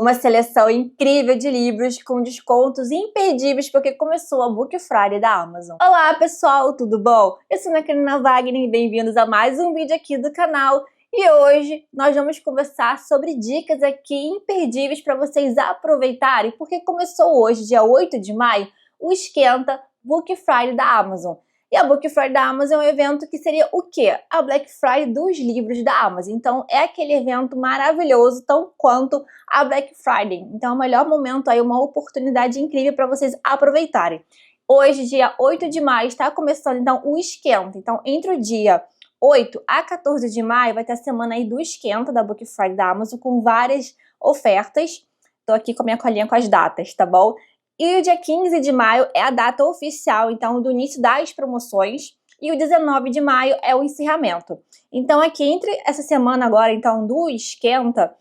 uma seleção incrível de livros com descontos imperdíveis porque começou a Book Friday da Amazon. Olá pessoal, tudo bom? Eu sou a Karina Wagner e bem-vindos a mais um vídeo aqui do canal. E hoje nós vamos conversar sobre dicas aqui imperdíveis para vocês aproveitarem, porque começou hoje, dia 8 de maio, o Esquenta Book Friday da Amazon. E a Book Friday da Amazon é um evento que seria o quê? A Black Friday dos livros da Amazon. Então é aquele evento maravilhoso, tão quanto a Black Friday. Então é o melhor momento aí, uma oportunidade incrível para vocês aproveitarem. Hoje, dia 8 de maio, está começando então o Esquenta. Então entre o dia 8 a 14 de maio vai ter a semana aí do Esquenta da Book Friday da Amazon com várias ofertas. Tô aqui com a minha colinha com as datas, tá bom? E o dia 15 de maio é a data oficial, então, do início das promoções. E o 19 de maio é o encerramento. Então, aqui entre essa semana agora, então, do Esquenta,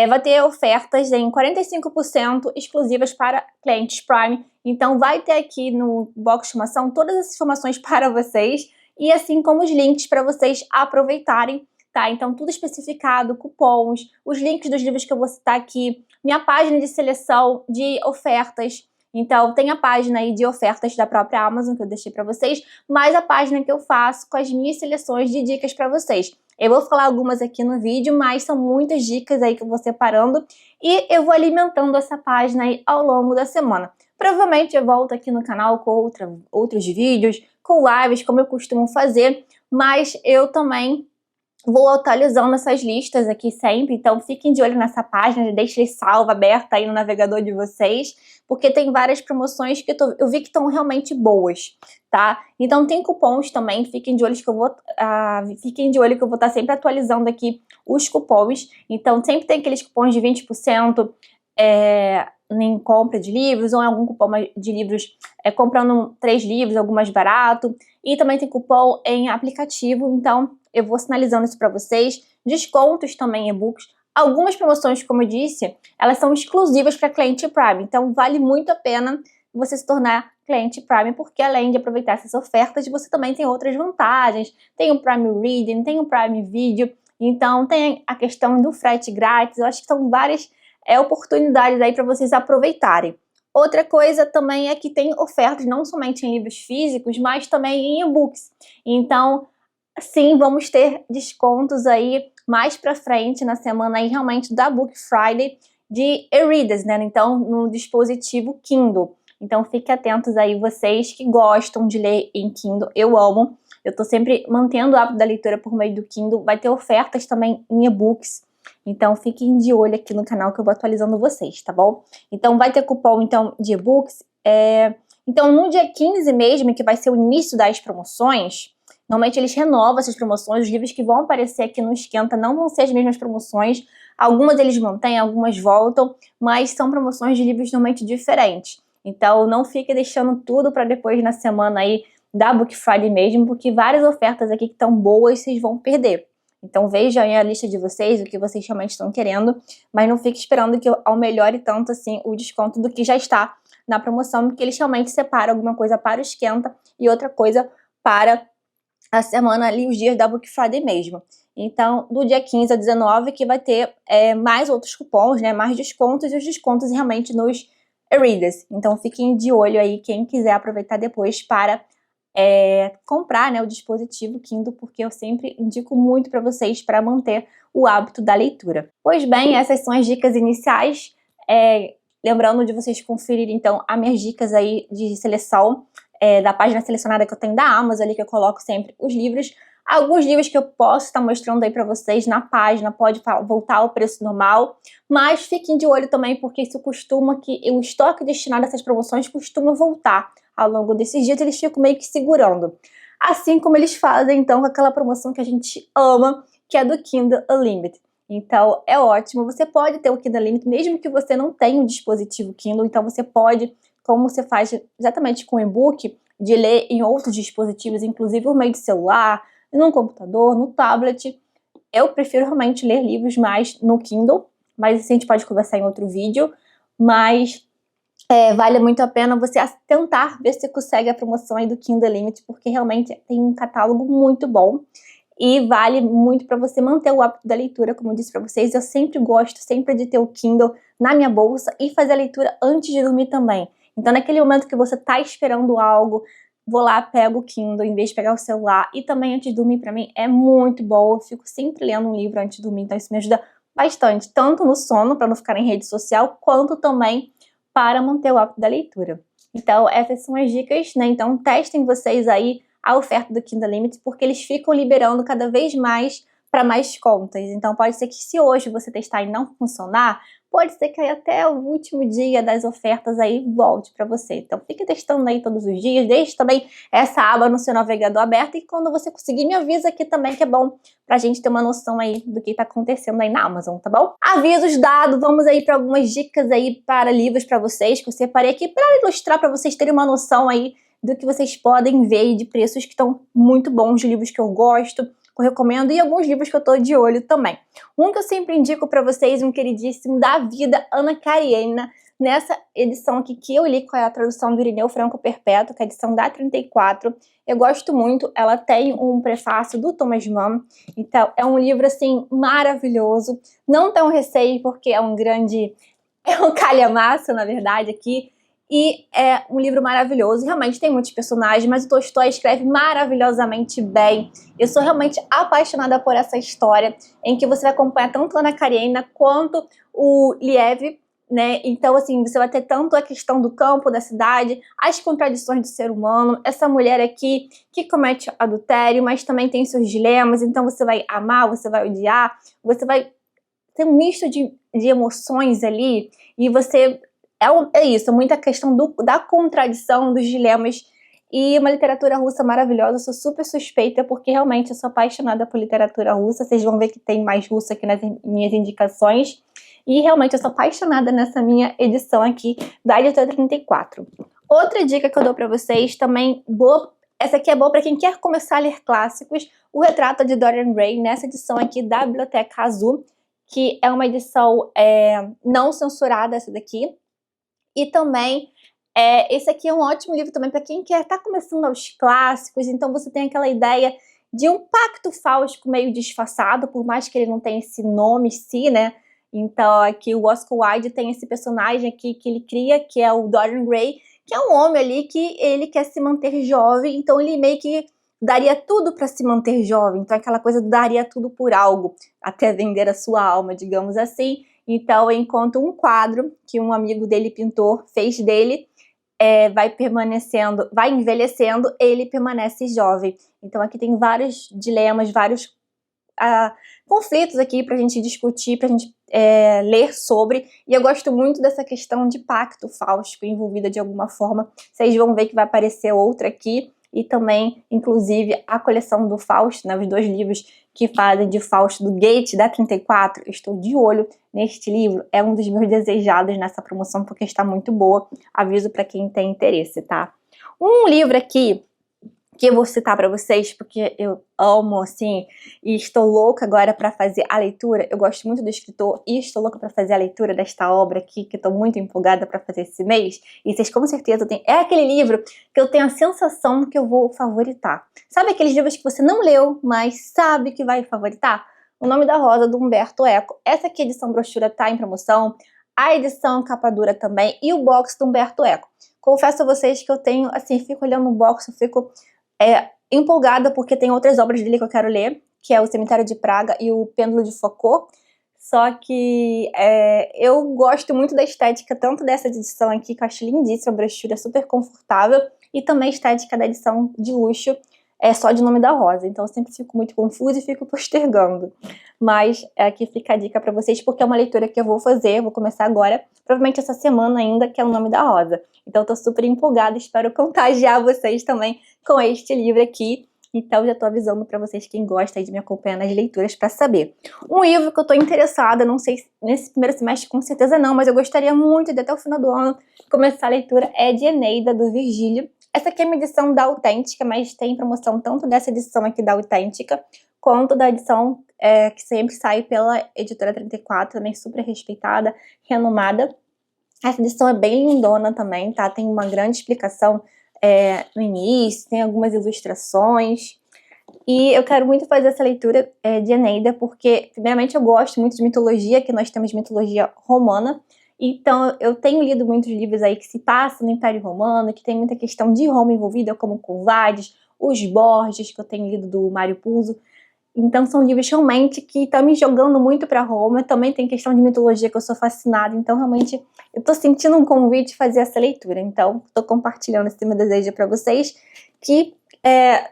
vai ter ofertas em 45% exclusivas para clientes Prime. Então, vai ter aqui no box de informação todas as informações para vocês. E assim como os links para vocês aproveitarem, tá? Então, tudo especificado, cupons, os links dos livros que eu vou citar aqui, minha página de seleção de ofertas. Então, tem a página aí de ofertas da própria Amazon, que eu deixei para vocês, mais a página que eu faço com as minhas seleções de dicas para vocês. Eu vou falar algumas aqui no vídeo, mas são muitas dicas aí que eu vou separando e eu vou alimentando essa página aí ao longo da semana. Provavelmente eu volto aqui no canal com outros vídeos, com lives, como eu costumo fazer, mas eu também vou atualizando essas listas aqui sempre, então fiquem de olho nessa página, deixem salva aberta aí no navegador de vocês, porque tem várias promoções que eu vi que estão realmente boas, tá? Então tem cupons também, fiquem de olho que eu vou estar sempre atualizando aqui os cupons. Então sempre tem aqueles cupons de 20% em compra de livros, ou em algum cupom de livros comprando 3 livros, algo mais barato. E também tem cupom em aplicativo, então eu vou sinalizando isso para vocês. Descontos também em e-books. Algumas promoções, como eu disse, elas são exclusivas para cliente Prime. Então vale muito a pena você se tornar cliente Prime, porque além de aproveitar essas ofertas, você também tem outras vantagens. Tem o Prime Reading, tem o Prime Video. Então tem a questão do frete grátis. Eu acho que são várias oportunidades aí para vocês aproveitarem. Outra coisa também é que tem ofertas não somente em livros físicos, mas também em e-books. Então, sim, vamos ter descontos aí mais pra frente na semana aí realmente da Book Friday de e-readers, né? Então, no dispositivo Kindle. Então, fiquem atentos aí vocês que gostam de ler em Kindle. Eu amo. Eu tô sempre mantendo o hábito da leitura por meio do Kindle. Vai ter ofertas também em e-books. Então, fiquem de olho aqui no canal que eu vou atualizando vocês, tá bom? Então, vai ter cupom então, de e-books. Então, no dia 15 mesmo, que vai ser o início das promoções, normalmente eles renovam essas promoções. Os livros que vão aparecer aqui no Esquenta não vão ser as mesmas promoções. Algumas eles mantêm, algumas voltam, mas são promoções de livros normalmente diferentes. Então, não fique deixando tudo para depois na semana aí da Book Friday mesmo, porque várias ofertas aqui que estão boas vocês vão perder. Então vejam aí a lista de vocês, o que vocês realmente estão querendo, mas não fique esperando que eu melhore tanto assim o desconto do que já está na promoção, porque eles realmente separam alguma coisa para o Esquenta e outra coisa para a semana ali, os dias da Book Friday mesmo. Então, do dia 15 a 19 que vai ter mais outros cupons, né, mais descontos, e os descontos realmente nos e-readers. Então fiquem de olho aí, quem quiser aproveitar depois para comprar, né, o dispositivo Kindle, porque eu sempre indico muito para vocês para manter o hábito da leitura. Pois bem, essas são as dicas iniciais. Lembrando de vocês conferirem então as minhas dicas aí de seleção da página selecionada que eu tenho da Amazon, ali que eu coloco sempre os livros. Alguns livros que eu posso estar mostrando aí para vocês na página, pode voltar ao preço normal, mas fiquem de olho também, porque isso costuma que o estoque destinado a essas promoções costuma voltar ao longo desses dias, eles ficam meio que segurando. Assim como eles fazem então com aquela promoção que a gente ama, que é do Kindle Unlimited. Então é ótimo, você pode ter o Kindle Unlimited, mesmo que você não tenha um dispositivo Kindle, então você pode, como você faz exatamente com o e-book, de ler em outros dispositivos, inclusive por meio de celular, no computador, no tablet. Eu prefiro realmente ler livros mais no Kindle, mas assim a gente pode conversar em outro vídeo, mas vale muito a pena você tentar ver se consegue a promoção aí do Kindle Unlimited, porque realmente tem um catálogo muito bom. e vale muito para você manter o hábito da leitura, como eu disse para vocês. Eu sempre gosto, sempre de ter o Kindle na minha bolsa e fazer a leitura antes de dormir também. Então, naquele momento que você tá esperando algo, vou lá, pego o Kindle em vez de pegar o celular. E também antes de dormir, para mim, é muito bom. Eu fico sempre lendo um livro antes de dormir, então isso me ajuda bastante, tanto no sono, para não ficar em rede social, quanto também para manter o hábito da leitura. Então, essas são as dicas, né? Então, testem vocês aí a oferta do Kindle Unlimited, porque eles ficam liberando cada vez mais para mais contas. Então, pode ser que se hoje você testar e não funcionar, pode ser que aí até o último dia das ofertas aí volte para você. Então, fique testando aí todos os dias. Deixe também essa aba no seu navegador aberto e quando você conseguir me avisa aqui também, que é bom pra gente ter uma noção aí do que tá acontecendo aí na Amazon, tá bom? Avisos dados, vamos aí para algumas dicas aí para livros para vocês, que eu separei aqui para ilustrar, para vocês terem uma noção aí do que vocês podem ver e de preços que estão muito bons, de livros que eu gosto, que eu recomendo, e alguns livros que eu tô de olho também. Um que eu sempre indico para vocês, um queridíssimo da vida, Ana Karenina, nessa edição aqui que eu li, com a tradução do Irineu Franco Perpétuo, que é a edição da 34. Eu gosto muito, ela tem um prefácio do Thomas Mann, então é um livro assim maravilhoso. Não tenho receio porque é um calhamaço, na verdade, aqui. E é um livro maravilhoso, realmente tem muitos personagens, mas o Tolstói escreve maravilhosamente bem. Eu sou realmente apaixonada por essa história, em que você vai acompanhar tanto a Ana Karenina quanto o Liev, né? Então, assim, você vai ter tanto a questão do campo, da cidade, as contradições do ser humano, essa mulher aqui que comete adultério, mas também tem seus dilemas, então você vai amar, você vai odiar, você vai ter um misto de emoções ali, e você... É isso, muita questão da contradição, dos dilemas, e uma literatura russa maravilhosa. Eu sou super suspeita, porque realmente eu sou apaixonada por literatura russa. Vocês vão ver que tem mais russa aqui nas minhas indicações. E realmente eu sou apaixonada nessa minha edição aqui da editora 34. Outra dica que eu dou pra vocês, também boa, essa aqui é boa pra quem quer começar a ler clássicos, O Retrato de Dorian Gray, nessa edição aqui da Biblioteca Azul, que é uma edição não censurada, essa daqui. E também, esse aqui é um ótimo livro também para quem quer estar começando aos clássicos. Então você tem aquela ideia de um pacto fáustico meio disfarçado, por mais que ele não tenha esse nome em si, né? Então aqui o Oscar Wilde tem esse personagem aqui que ele cria, que é o Dorian Gray, que é um homem ali que ele quer se manter jovem, então ele meio que daria tudo para se manter jovem. Então aquela coisa do daria tudo por algo, até vender a sua alma, digamos assim. Então, enquanto um quadro que um amigo dele, pintor, fez dele, vai envelhecendo, ele permanece jovem. Então, aqui tem vários dilemas, vários conflitos aqui pra gente discutir, pra gente ler sobre. E eu gosto muito dessa questão de pacto fáustico envolvida de alguma forma. Vocês vão ver que vai aparecer outra aqui. E também, inclusive, a coleção do Fausto, né, os dois livros que fazem de Fausto do Goethe, da 34. Estou de olho neste livro, é um dos meus desejados nessa promoção, porque está muito boa. Aviso para quem tem interesse, tá? Um livro aqui que eu vou citar para vocês, porque eu amo, assim, e estou louca agora para fazer a leitura. Eu gosto muito do escritor e estou louca para fazer a leitura desta obra aqui, que estou muito empolgada para fazer esse mês. E vocês com certeza têm... É aquele livro que eu tenho a sensação que eu vou favoritar. Sabe aqueles livros que você não leu, mas sabe que vai favoritar? O Nome da Rosa, do Umberto Eco. Essa aqui, a edição brochura, tá em promoção. A edição capa dura também. E o box do Umberto Eco. Confesso a vocês que eu tenho, assim, fico olhando o box, eu fico... empolgada porque tem outras obras dele que eu quero ler, que é O Cemitério de Praga e O Pêndulo de Foucault. Só que eu gosto muito da estética, tanto dessa edição aqui, que eu acho lindíssima, a brochura é super confortável, e também a estética da edição de luxo, só de Nome da Rosa. Então eu sempre fico muito confusa e fico postergando. Mas aqui fica a dica pra vocês, porque é uma leitura que eu vou fazer, vou começar agora, provavelmente essa semana ainda, que é O Nome da Rosa. Então eu tô super empolgada, espero contagiar vocês também com este livro aqui. Então já tô avisando pra vocês, quem gosta aí de me acompanhar nas leituras, pra saber. Um livro que eu tô interessada, não sei se nesse primeiro semestre com certeza não, mas eu gostaria muito de até o final do ano começar a leitura, é de Eneida, do Virgílio. Essa aqui é uma edição da Autêntica, mas tem promoção tanto dessa edição aqui da Autêntica, quanto da edição que sempre sai pela editora 34, também super respeitada, renomada. Essa edição é bem lindona também, tá? Tem uma grande explicação no início, tem algumas ilustrações. E eu quero muito fazer essa leitura de Eneida, porque, primeiramente, eu gosto muito de mitologia, que nós temos mitologia romana. Então, eu tenho lido muitos livros aí que se passam no Império Romano, que tem muita questão de Roma envolvida, como Quo Vadis, os Borges, que eu tenho lido do Mário Puzo. Então, são livros realmente que estão me jogando muito para Roma. Também tem questão de mitologia que eu sou fascinada. Então, realmente, eu estou sentindo um convite de fazer essa leitura. Então, estou compartilhando esse meu desejo para vocês, que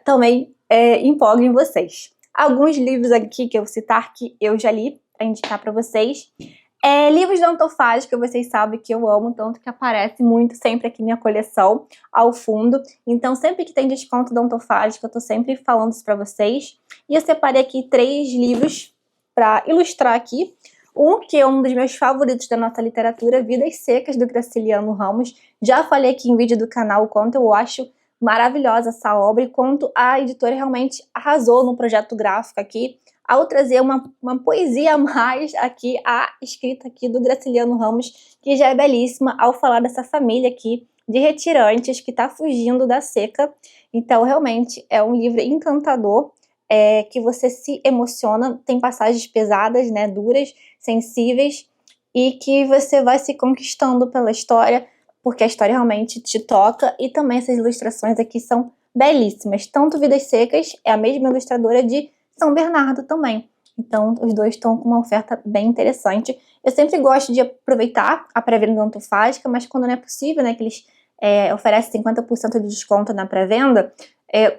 também empolguem vocês. Alguns livros aqui que eu vou citar que eu já li, para indicar para vocês. Livros da Antofágica, vocês sabem que eu amo, tanto que aparece muito sempre aqui minha coleção, ao fundo. Então, sempre que tem desconto da Antofágica, eu tô sempre falando isso pra vocês. E eu separei aqui 3 livros para ilustrar aqui. Um que é um dos meus favoritos da nossa literatura, Vidas Secas, do Graciliano Ramos. Já falei aqui em vídeo do canal o quanto eu acho maravilhosa essa obra e quanto a editora realmente arrasou no projeto gráfico aqui, ao trazer uma poesia a mais aqui, a escrita aqui do Graciliano Ramos, que já é belíssima, ao falar dessa família aqui de retirantes que está fugindo da seca. Então, realmente, é um livro encantador, que você se emociona, tem passagens pesadas, né, duras, sensíveis, e que você vai se conquistando pela história, porque a história realmente te toca, e também essas ilustrações aqui são belíssimas. Tanto Vidas Secas é a mesma ilustradora de São Bernardo também. Então, os dois estão com uma oferta bem interessante. Eu sempre gosto de aproveitar a pré-venda da Antofágica, mas quando não é possível, né, que eles oferecem 50% de desconto na pré-venda,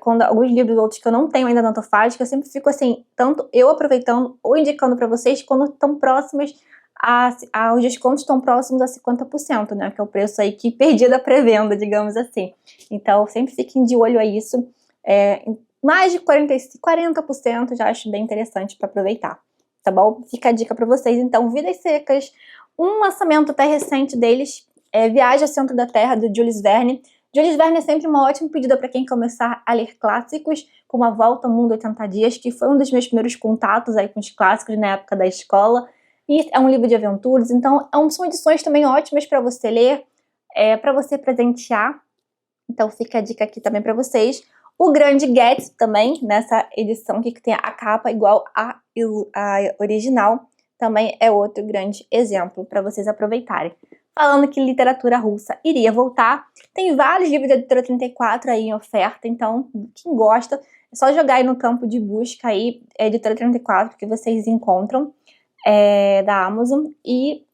quando alguns livros outros que eu não tenho ainda na Antofágica, eu sempre fico assim, tanto eu aproveitando ou indicando para vocês quando estão próximos os descontos estão próximos a 50%, né, que é o preço aí que perdi da pré-venda, digamos assim. Então, sempre fiquem de olho a isso. Mais de 40% já acho bem interessante para aproveitar, tá bom? Fica a dica para vocês, então, Vidas Secas. Um lançamento até recente deles é Viagem ao Centro da Terra, do Jules Verne. Jules Verne é sempre uma ótima pedida para quem começar a ler clássicos, como A Volta ao Mundo 80 Dias, que foi um dos meus primeiros contatos aí com os clássicos na época da escola. E é um livro de aventuras, então são edições também ótimas para você ler, para você presentear. Então fica a dica aqui também para vocês. O Grande Gatsby também, nessa edição aqui que tem a capa igual à original, também é outro grande exemplo para vocês aproveitarem. Falando que literatura russa iria voltar, tem vários livros da Editora 34 aí em oferta, então quem gosta, é só jogar aí no campo de busca aí, Editora 34, que vocês encontram, da Amazon, e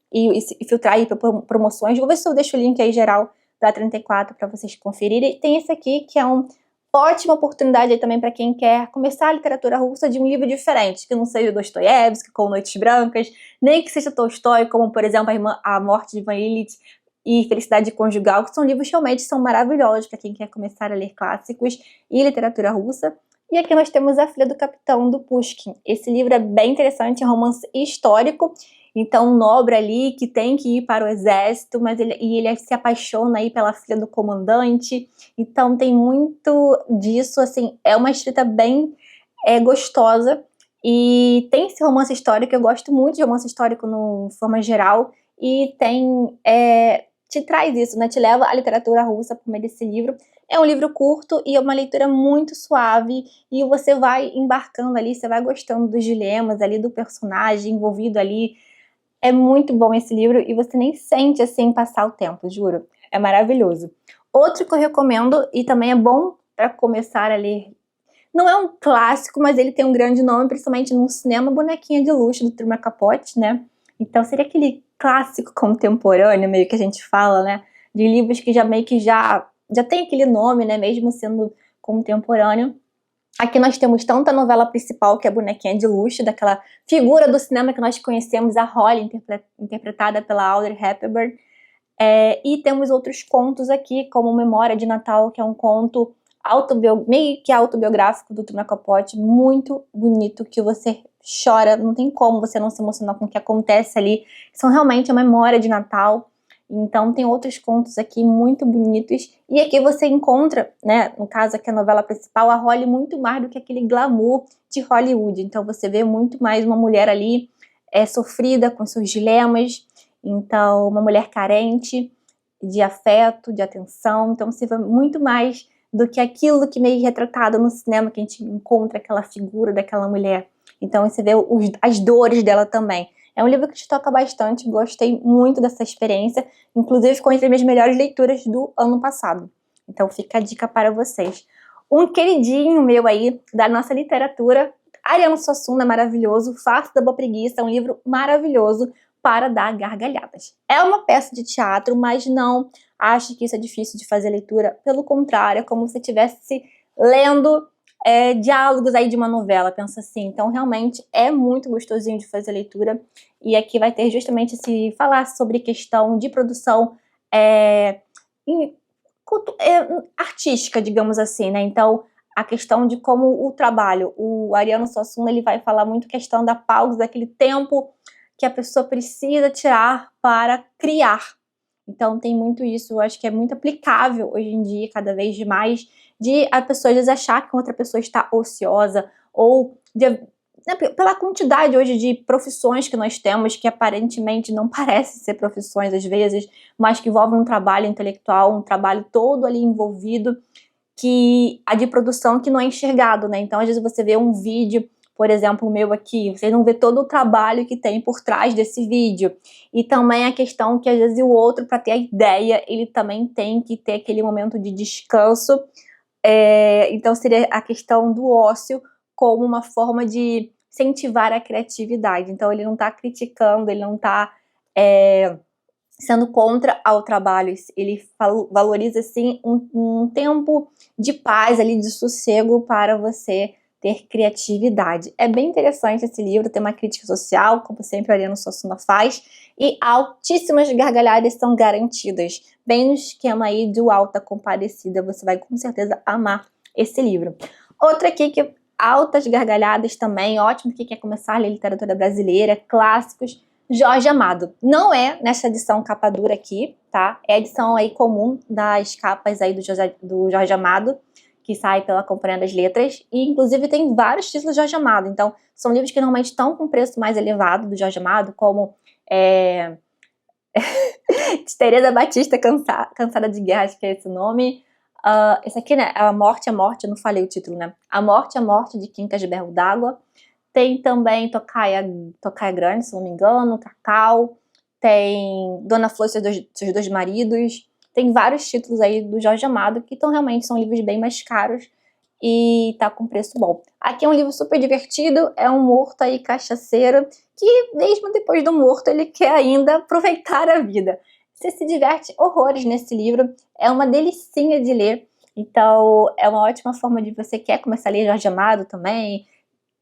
filtrar aí para promoções. Vou ver se eu deixo o link aí geral da 34 para vocês conferirem. Tem esse aqui que é uma ótima oportunidade aí também para quem quer começar a literatura russa de um livro diferente, que não seja Dostoiévski, como Noites Brancas, nem que seja Tolstói, como por exemplo A Morte de Ivan Ilitch e Felicidade Conjugal, que são livros que realmente são maravilhosos para quem quer começar a ler clássicos e literatura russa. E aqui nós temos A Filha do Capitão, do Pushkin. Esse livro é bem interessante, é um romance histórico. Então, um nobre ali que tem que ir para o exército, mas ele se apaixona aí pela filha do comandante. Então, tem muito disso, assim, é uma escrita bem gostosa. E tem esse romance histórico, eu gosto muito de romance histórico de forma geral. E te traz isso, né? Te leva à literatura russa por meio desse livro. É um livro curto e é uma leitura muito suave, e você vai embarcando ali, você vai gostando dos dilemas ali, do personagem envolvido ali. É muito bom esse livro e você nem sente assim passar o tempo, juro. É maravilhoso. Outro que eu recomendo e também é bom para começar a ler, não é um clássico, mas ele tem um grande nome, principalmente no cinema, Bonequinha de Luxo, do Truman Capote, né? Então seria aquele clássico contemporâneo, meio que a gente fala, né? De livros que já meio que já tem aquele nome, né? Mesmo sendo contemporâneo. Aqui nós temos tanto a novela principal, que é a Bonequinha de Luxo, daquela figura do cinema que nós conhecemos, a Holly, interpretada pela Audrey Hepburn. E temos outros contos aqui, como Memória de Natal, que é um conto meio que autobiográfico do Truman Capote, muito bonito, que você chora, não tem como você não se emocionar com o que acontece ali. São realmente a memória de Natal. Então tem outros contos aqui muito bonitos. E aqui você encontra, né, no caso aqui a novela principal, a Holly muito mais do que aquele glamour de Hollywood. Então você vê muito mais uma mulher ali sofrida com seus dilemas. Então uma mulher carente de afeto, de atenção. Então você vê muito mais do que aquilo que meio retratado no cinema, que a gente encontra aquela figura daquela mulher. Então você vê as dores dela também. É um livro que te toca bastante, gostei muito dessa experiência, inclusive ficou entre as minhas melhores leituras do ano passado. Então fica a dica para vocês. Um queridinho meu aí, da nossa literatura, Ariano Suassuna, maravilhoso, Face da Boa Preguiça, um livro maravilhoso para dar gargalhadas. É uma peça de teatro, mas não acho que isso é difícil de fazer leitura, pelo contrário, é como se estivesse lendo diálogos aí de uma novela, pensa assim. Então realmente é muito gostosinho de fazer leitura, e aqui vai ter justamente esse falar sobre questão de produção artística, digamos assim, né? Então a questão de como o trabalho, o Ariano Suassuna, ele vai falar muito questão da pausa, daquele tempo que a pessoa precisa tirar para criar. Então tem muito isso, eu acho que é muito aplicável hoje em dia, cada vez mais, de a pessoa às vezes achar que outra pessoa está ociosa, ou pela quantidade hoje de profissões que nós temos, que aparentemente não parecem ser profissões às vezes, mas que envolvem um trabalho intelectual, um trabalho todo ali envolvido, que a de produção que não é enxergado, né? Então às vezes você vê um vídeo, por exemplo, o meu aqui, você não vê todo o trabalho que tem por trás desse vídeo. E também a questão que às vezes o outro, para ter a ideia, ele também tem que ter aquele momento de descanso. Então seria a questão do ócio como uma forma de incentivar a criatividade. Então ele não está criticando, ele não está sendo contra ao trabalho, ele valoriza assim um tempo de paz ali, de sossego para você ter criatividade. É bem interessante esse livro, tem uma crítica social, como sempre a Ariano Suassuna faz, e altíssimas gargalhadas são garantidas, bem no esquema aí do Alta Compadecida, você vai com certeza amar esse livro. Outra aqui que altas gargalhadas também, ótimo que quer começar a ler literatura brasileira, clássicos, Jorge Amado. Não é nessa edição capa dura aqui, tá? É a edição aí comum das capas aí do Jorge Amado, que sai pela Companhia das Letras, e inclusive tem vários títulos de Jorge Amado, então são livros que normalmente estão com preço mais elevado do Jorge Amado, como Teresa Batista, Cansada de Guerra, acho que é esse o nome. Esse aqui, né, A Morte, eu não falei o título, né? A Morte de Quincas de Berro d'Água. Tem também Tocaia Grande, se não me engano, Cacau. Tem Dona Flor e seus dois maridos. Tem vários títulos aí do Jorge Amado que realmente são livros bem mais caros e tá com preço bom. Aqui é um livro super divertido, é um morto aí cachaceiro que mesmo depois do morto ele quer ainda aproveitar a vida. Você se diverte horrores nesse livro, é uma delicinha de ler, então é uma ótima forma de você quer começar a ler Jorge Amado também,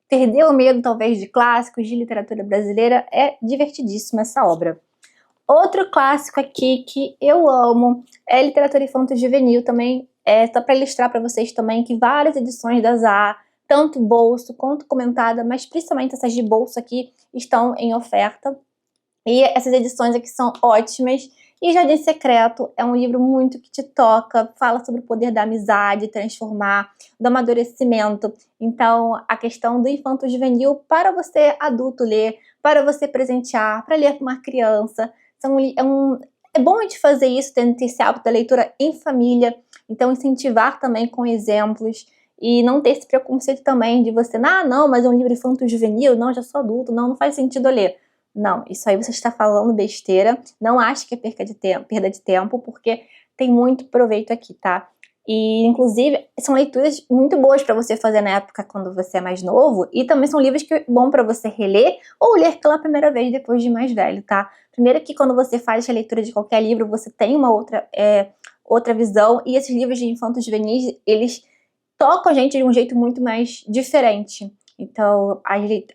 perder o medo talvez de clássicos, de literatura brasileira, é divertidíssima essa obra. Outro clássico aqui que eu amo é literatura infanto-juvenil também, só para ilustrar para vocês também que várias edições da ZA, tanto bolso quanto comentada, mas principalmente essas de bolso aqui, estão em oferta. E essas edições aqui são ótimas. E Jardim Secreto é um livro muito que te toca, fala sobre o poder da amizade, transformar, do amadurecimento. Então, a questão do infanto-juvenil para você adulto ler, para você presentear, para ler para uma criança. É bom a gente fazer isso, tendo esse hábito da leitura em família, então incentivar também com exemplos e não ter esse preconceito também de você, não, mas é um livro infanto-juvenil, não, já sou adulto, não faz sentido eu ler. Não, isso aí você está falando besteira, não acho que é perda de tempo, porque tem muito proveito aqui, tá? E, inclusive, são leituras muito boas para você fazer na época quando você é mais novo, e também são livros que é bom para você reler ou ler pela primeira vez depois de mais velho, tá? Primeiro que quando você faz a leitura de qualquer livro, você tem uma outra visão, e esses livros de infantos juvenis, eles tocam a gente de um jeito muito mais diferente. Então,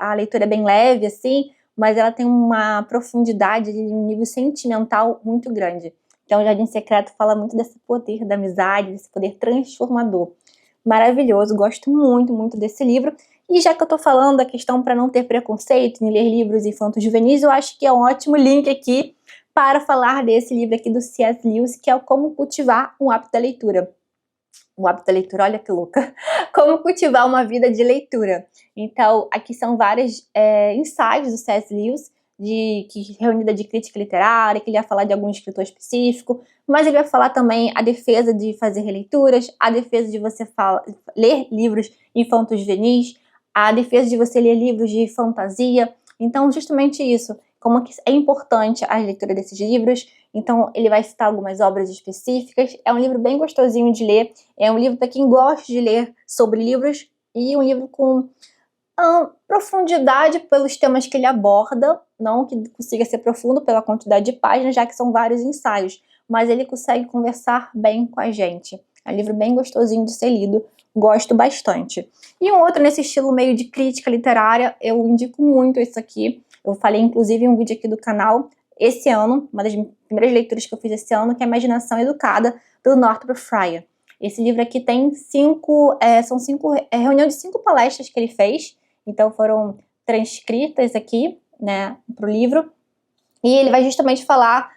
a leitura é bem leve, assim, mas ela tem uma profundidade, um nível sentimental muito grande. Então, o Jardim Secreto fala muito desse poder da amizade, desse poder transformador. Maravilhoso, gosto muito, muito desse livro. E já que eu tô falando da questão para não ter preconceito em ler livros infantos juvenis, eu acho que é um ótimo link aqui para falar desse livro aqui do C.S. Lewis, que é o Como Cultivar um Hábito da Leitura. O hábito da leitura, olha que louca. Como cultivar uma vida de leitura. Então, aqui são vários ensaios do C.S. Lewis, reunida de crítica literária, que ele vai falar de algum escritor específico, mas ele vai falar também a defesa de fazer releituras, a defesa de você ler livros infanto-juvenis, a defesa de você ler livros de fantasia. Então, justamente isso, como que é importante a leitura desses livros. Então, ele vai citar algumas obras específicas. É um livro bem gostosinho de ler, é um livro para quem gosta de ler sobre livros, e um livro com profundidade pelos temas que ele aborda, não que consiga ser profundo pela quantidade de páginas, já que são vários ensaios, mas ele consegue conversar bem com a gente. É um livro bem gostosinho de ser lido, gosto bastante. E um outro nesse estilo meio de crítica literária, eu indico muito isso aqui. Eu falei inclusive em um vídeo aqui do canal, esse ano, uma das primeiras leituras que eu fiz esse ano, que é Imaginação Educada, do Northrop Frye. Esse livro aqui tem reunião de 5 palestras que ele fez, então foram transcritas aqui, né, para o livro, e ele vai justamente falar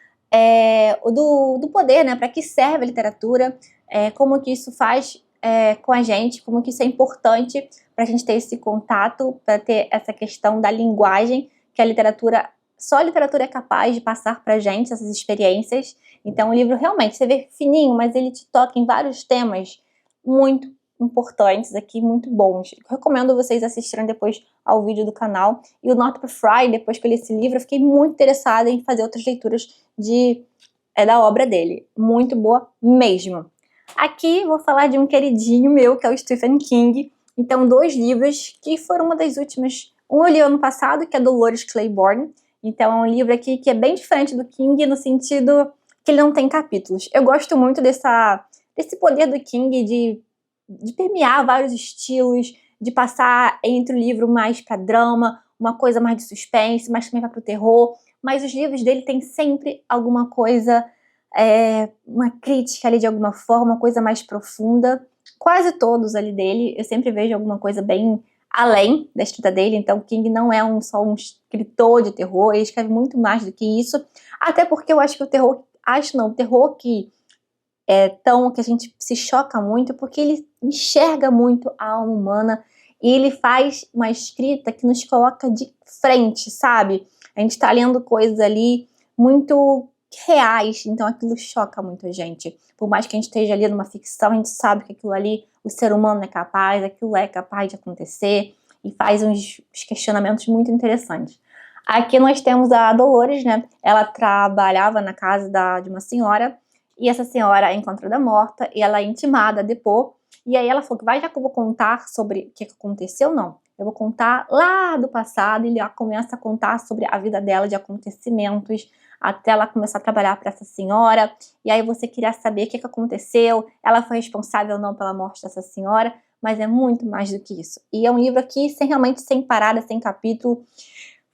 do poder, né, para que serve a literatura, como que isso faz com a gente, como que isso é importante para a gente ter esse contato, para ter essa questão da linguagem, que só a literatura é capaz de passar para a gente essas experiências. Então o livro realmente, você vê fininho, mas ele te toca em vários temas muito importantes aqui, muito bons. Eu recomendo vocês assistirem depois ao vídeo do canal. E o Northrop Frye, depois que eu li esse livro, eu fiquei muito interessada em fazer outras leituras da obra dele. Muito boa mesmo. Aqui vou falar de um queridinho meu, que é o Stephen King. Então, 2 livros que foram uma das últimas. Um eu li ano passado, que é Dolores Claiborne. Então, é um livro aqui que é bem diferente do King, no sentido que ele não tem capítulos. Eu gosto muito desse poder do King de permear vários estilos, de passar entre o livro mais para drama, uma coisa mais de suspense, mas também vai para o terror. Mas os livros dele têm sempre alguma coisa, uma crítica ali de alguma forma, uma coisa mais profunda. Quase todos ali dele, eu sempre vejo alguma coisa bem além da escrita dele. Então King não é só um escritor de terror, ele escreve muito mais do que isso. Até porque eu acho que o terror que que a gente se choca muito, porque ele enxerga muito a alma humana e ele faz uma escrita que nos coloca de frente, sabe? A gente tá lendo coisas ali muito reais, então aquilo choca muito a gente. Por mais que a gente esteja ali numa ficção, a gente sabe que aquilo ali, o ser humano é capaz, aquilo é capaz de acontecer, e faz uns questionamentos muito interessantes. Aqui nós temos a Dolores, né? Ela trabalhava na casa de uma senhora, e essa senhora é encontrada morta, e ela é intimada a depor, e aí ela falou que já que eu vou contar sobre o que aconteceu, não. Eu vou contar lá do passado, e ela começa a contar sobre a vida dela, de acontecimentos, até ela começar a trabalhar para essa senhora, e aí você queria saber o que aconteceu, ela foi responsável ou não pela morte dessa senhora, mas é muito mais do que isso. E é um livro aqui realmente sem parada, sem capítulo,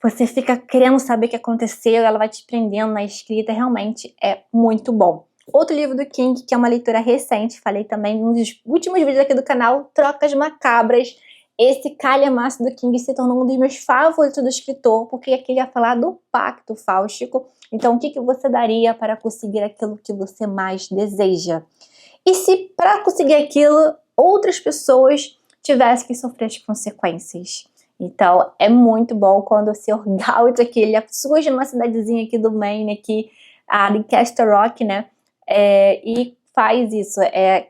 você fica querendo saber o que aconteceu, ela vai te prendendo na escrita, realmente é muito bom. Outro livro do King, que é uma leitura recente, falei também nos últimos vídeos aqui do canal, Trocas Macabras. Esse calhamaço do King se tornou um dos meus favoritos do escritor, porque aqui ele ia falar do pacto fáustico. Então, o que você daria para conseguir aquilo que você mais deseja? E se para conseguir aquilo, outras pessoas tivessem que sofrer as consequências? Então, é muito bom quando o Sr. Galt aqui, ele surge numa cidadezinha aqui do Maine, aqui, de Castle Rock, né? E faz isso,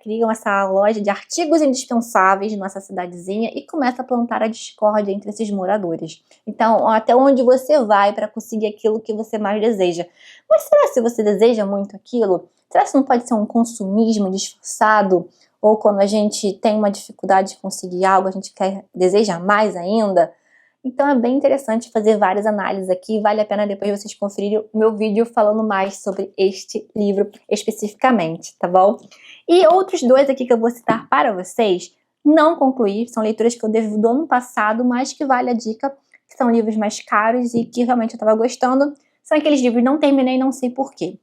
criam essa loja de artigos indispensáveis nessa cidadezinha e começa a plantar a discórdia entre esses moradores. Então, até onde você vai para conseguir aquilo que você mais deseja? Mas será que você deseja muito aquilo? Será que não pode ser um consumismo disfarçado? Ou quando a gente tem uma dificuldade de conseguir algo, a gente deseja mais ainda? Então é bem interessante fazer várias análises aqui, vale a pena depois vocês conferirem o meu vídeo falando mais sobre este livro especificamente, tá bom? E outros 2 aqui que eu vou citar para vocês, não concluí, são leituras que eu devo do ano passado, mas que vale a dica, que são livros mais caros e que realmente eu estava gostando, são aqueles livros não terminei, não sei porquê.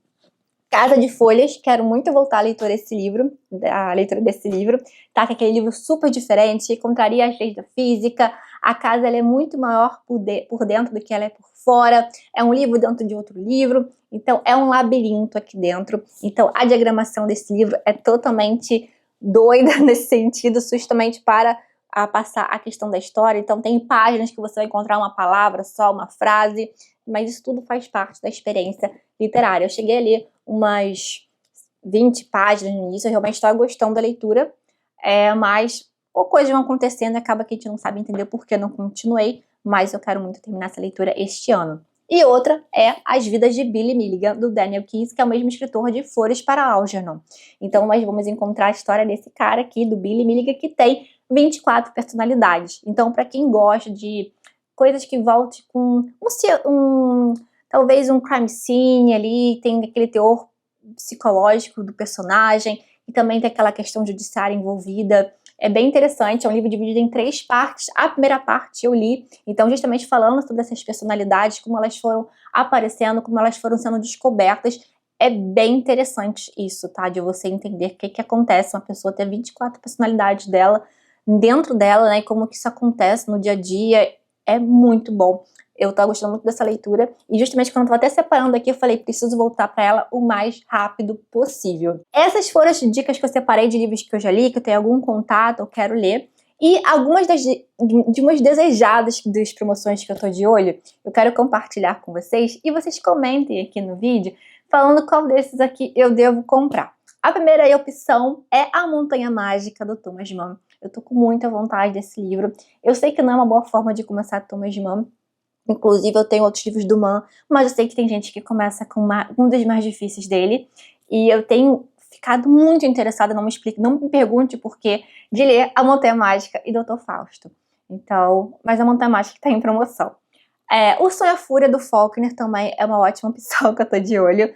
Casa de Folhas, quero muito voltar a leitura desse livro, tá? Que é aquele livro super diferente, que contraria as leis da física. A casa ela é muito maior por dentro do que ela é por fora. É um livro dentro de outro livro, então é um labirinto aqui dentro. Então a diagramação desse livro é totalmente doida nesse sentido, justamente para a passar a questão da história. Então tem páginas que você vai encontrar uma palavra só, uma frase, mas isso tudo faz parte da experiência literária. Eu cheguei a ler umas 20 páginas no início, eu realmente estava gostando da leitura, mas coisas vão acontecendo e acaba que a gente não sabe entender por que eu não continuei, mas eu quero muito terminar essa leitura este ano. E outra é As Vidas de Billy Milligan, do Daniel Keyes, que é o mesmo escritor de Flores para Algernon. Então nós vamos encontrar a história desse cara aqui, do Billy Milligan, que tem 24 personalidades. Então, para quem gosta de coisas que voltem com talvez um crime scene ali, tem aquele teor psicológico do personagem, e também tem aquela questão judiciária envolvida. É bem interessante, é um livro dividido em 3 partes. A primeira parte eu li, então justamente falando sobre essas personalidades, como elas foram aparecendo, como elas foram sendo descobertas. É bem interessante isso, tá? De você entender o que acontece, uma pessoa ter 24 personalidades dentro dela, né? E como que isso acontece no dia a dia. É muito bom. Eu tava gostando muito dessa leitura, e justamente quando eu tava até separando aqui, eu falei, preciso voltar para ela o mais rápido possível. Essas foram as dicas que eu separei de livros que eu já li, que eu tenho algum contato, eu quero ler. E algumas de umas desejadas das promoções que eu tô de olho, eu quero compartilhar com vocês, e vocês comentem aqui no vídeo, falando qual desses aqui eu devo comprar. A primeira opção é A Montanha Mágica, do Thomas Mann. Eu tô com muita vontade desse livro. Eu sei que não é uma boa forma de começar Thomas Mann, inclusive eu tenho outros livros do Mann, mas eu sei que tem gente que começa com um dos mais difíceis dele, e eu tenho ficado muito interessada, não me pergunte por quê, de ler A Montanha Mágica e Dr. Fausto. Então, mas A Montanha Mágica está em promoção. O Sonho e a Fúria, do Faulkner, também é uma ótima opção que eu tô de olho.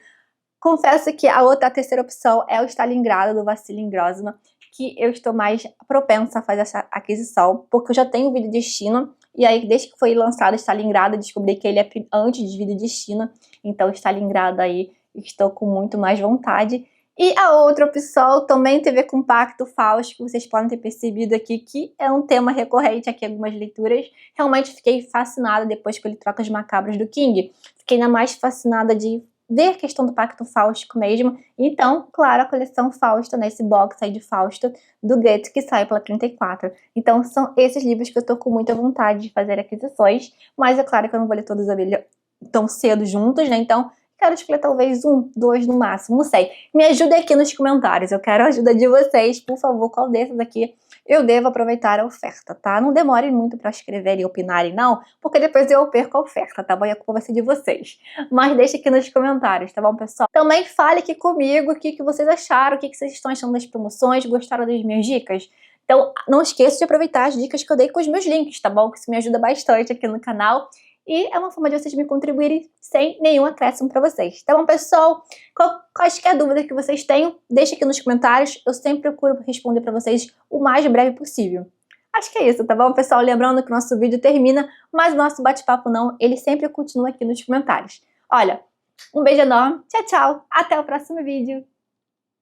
Confesso que a terceira opção é o Stalingrado, do Vassili Grossman, que eu estou mais propensa a fazer essa aquisição, porque eu já tenho Vida e Destino, e aí desde que foi lançado Stalingrado, eu descobri que ele é antes de Vida e Destino, então Stalingrado aí estou com muito mais vontade. E a outra opção também tem a ver com Pacto Fausto, que vocês podem ter percebido aqui que é um tema recorrente aqui em algumas leituras. Realmente fiquei fascinada depois que eu li Trocas Macabras do King. Fiquei ainda mais fascinada de ver a questão do Pacto Faustico mesmo. Então, claro, a coleção Fausto, né, esse box aí de Fausto, do Goethe, que sai pela 34. Então, são esses livros que eu tô com muita vontade de fazer aquisições, mas é claro que eu não vou ler todos tão cedo juntos, né, então quero escolher talvez 1, 2 no máximo, não sei. Me ajuda aqui nos comentários, eu quero a ajuda de vocês, por favor, qual desses aqui eu devo aproveitar a oferta, tá? Não demorem muito para escreverem e opinarem, não, porque depois eu perco a oferta, tá bom? E a culpa vai ser de vocês. Mas deixa aqui nos comentários, tá bom, pessoal? Também fale aqui comigo o que vocês acharam, o que vocês estão achando das promoções, gostaram das minhas dicas? Então, não esqueça de aproveitar as dicas que eu dei com os meus links, tá bom? Que isso me ajuda bastante aqui no canal. E é uma forma de vocês me contribuírem sem nenhum acréscimo para vocês. Tá bom, pessoal? Quaisquer dúvidas que vocês tenham, deixa aqui nos comentários. Eu sempre procuro responder para vocês o mais breve possível. Acho que é isso, tá bom, pessoal? Lembrando que o nosso vídeo termina, mas o nosso bate-papo não, ele sempre continua aqui nos comentários. Olha, um beijo enorme, tchau, tchau, até o próximo vídeo.